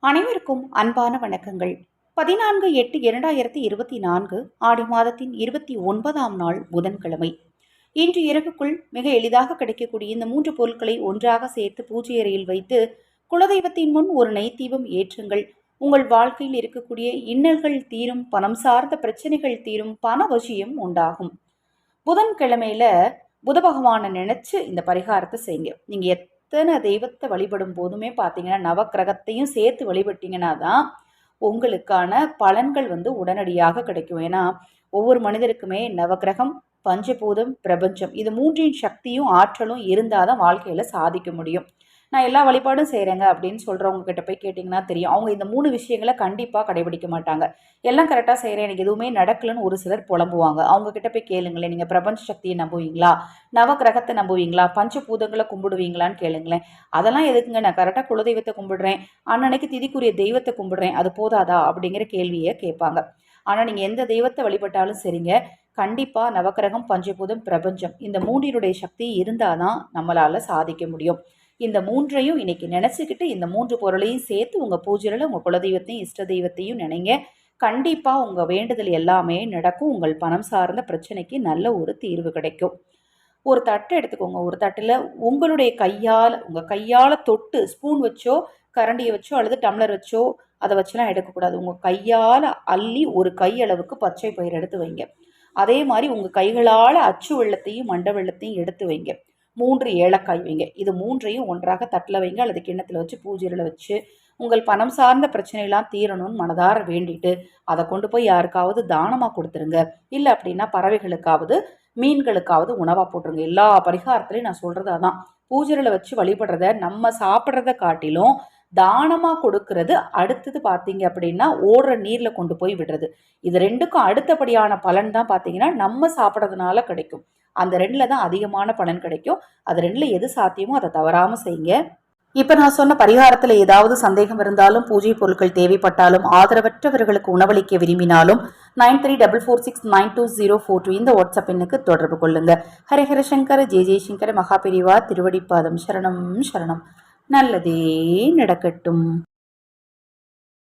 அனைவருக்கும் அன்பான வணக்கங்கள். 14/8/2024 ஆடி மாதத்தின் 29ஆம் நாள் புதன்கிழமை. இன்று இரவுக்குள் மிக எளிதாக கிடைக்கக்கூடிய இந்த 3 பொருட்களை ஒன்றாக சேர்த்து பூஜை அறையில் வைத்து குலதெய்வத்தின் முன் ஒரு நெய் தீபம் ஏற்றுங்கள். உங்கள் வாழ்க்கையில் இருக்கக்கூடிய இன்னல்கள் தீரும், பணம் சார்ந்த பிரச்சனைகள் தீரும், பண வசியம் உண்டாகும். புதன்கிழமையில புத பகவானை நினைச்சு இந்த பரிகாரத்தை செய்யுங்க. நீங்க எத்தனை தெய்வத்தை வழிபடும் போதுமே பார்த்தீங்கன்னா நவக்கிரகத்தையும் சேர்த்து வழிபட்டீங்கன்னா தான் உங்களுக்கான பலன்கள் உடனடியாக கிடைக்கும். ஏன்னா ஒவ்வொரு மனிதருக்குமே நவக்கிரகம், பஞ்சபூதம், பிரபஞ்சம் இது மூன்றின் சக்தியும் ஆற்றலும் இருந்தால் தான் வாழ்க்கையில் சாதிக்க முடியும். நான் எல்லா வழிபாடும் செய்கிறேங்க அப்படின்னு சொல்கிறவங்க கிட்ட போய் கேட்டிங்கன்னா தெரியும், அவங்க இந்த 3 விஷயங்களை கண்டிப்பாக கடைபிடிக்க மாட்டாங்க. எல்லாம் கரெக்டாக செய்கிறேன், எனக்கு எதுவுமே நடக்கலன்னு ஒரு சிலர் புலம்புவாங்க. அவங்க கிட்ட போய் கேளுங்களேன், நீங்கள் பிரபஞ்ச சக்தியை நம்புவீங்களா, நவக்கிரகத்தை நம்புவீங்களா, பஞ்சபூதங்களை கும்பிடுவீங்களான்னு கேளுங்களேன். அதெல்லாம் எதுக்குங்க, நான் கரெக்டாக குலதெய்வத்தை கும்பிடுறேன், அன்னன்னைக்கு திதிக்குரிய தெய்வத்தை கும்பிடுறேன், அது போதாதா அப்படிங்கிற கேள்வியை கேட்பாங்க. ஆனால் நீங்கள் எந்த தெய்வத்தை வழிபட்டாலும் சரிங்க, கண்டிப்பாக நவக்கிரகம், பஞ்சபூதம், பிரபஞ்சம் இந்த மூன்றினுடைய சக்தி இருந்தால் தான் நம்மளால் சாதிக்க முடியும். இந்த மூன்றையும் இன்னைக்கு நினச்சிக்கிட்டு இந்த 3 பொருளையும் சேர்த்து உங்கள் பூஜையில் உங்கள் குலதெய்வத்தையும் இஷ்ட தெய்வத்தையும் நினைங்க. கண்டிப்பாக உங்கள் வேண்டுதல் எல்லாமே நடக்கும். உங்கள் பணம் சார்ந்த பிரச்சனைக்கு நல்ல ஒரு தீர்வு கிடைக்கும். ஒரு தட்டை எடுத்துக்கோங்க. ஒரு தட்டில் உங்களுடைய உங்கள் கையால் தொட்டு ஸ்பூன் வச்சோ, கரண்டியை வச்சோ அல்லது டம்ளர் வச்சோ அதை வச்சுலாம் எடுக்கக்கூடாது. உங்கள் கையால் அள்ளி ஒரு கையளவுக்கு பச்சை பயிர் எடுத்து வைங்க. அதே மாதிரி உங்கள் கைகளால் அச்சு வெள்ளத்தையும் மண்ட வெள்ளத்தையும் எடுத்து வைங்க. 3 ஏலக்காய் வைங்க. இது 3ஐயும் ஒன்றாக தட்டில் வைங்க அல்லது கிண்ணத்தில் வச்சு பூஜையில் வச்சு உங்கள் பணம் சார்ந்த பிரச்சனையெல்லாம் தீரணும்னு மனதார வேண்டிட்டு அதை கொண்டு போய் யாருக்காவது தானமாக கொடுத்துருங்க. இல்லை அப்படின்னா பறவைகளுக்காவது மீன்களுக்காவது உணவாக போட்டுருங்க. எல்லா பரிகாரத்துலையும் நான் சொல்கிறது அதான். பூஜையில் வச்சு வழிபடுறத நம்ம சாப்பிட்றத காட்டிலும் தானமாக கொடுக்கறது அடுத்தது பார்த்தீங்க அப்படின்னா ஓடுற நீரில் கொண்டு போய் விடுறது. இது ரெண்டுக்கும் அடுத்தபடியான பலன் தான் பார்த்தீங்கன்னா நம்ம சாப்பிட்றதுனால கிடைக்கும். அந்த 2ல் தான் அதிகமான பலன் கிடைக்கும். அது 2ல் எது சாத்தியமோ அதை தவறாமல் செய்யுங்க. இப்போ நான் சொன்ன பரிகாரத்தில் ஏதாவது சந்தேகம் இருந்தாலும், பூஜை பொருட்கள் தேவைப்பட்டாலும், ஆதரவற்றவர்களுக்கு உணவளிக்க விரும்பினாலும் 9344692042 இந்த வாட்ஸ்அப் எண்ணுக்கு தொடர்பு கொள்ளுங்க. ஹரஹர சங்கர ஜெய ஜெயசங்கர மகாபெரிவா திருவடிப்பாதம் சரணம் சரணம். நல்லதே நடக்கட்டும்.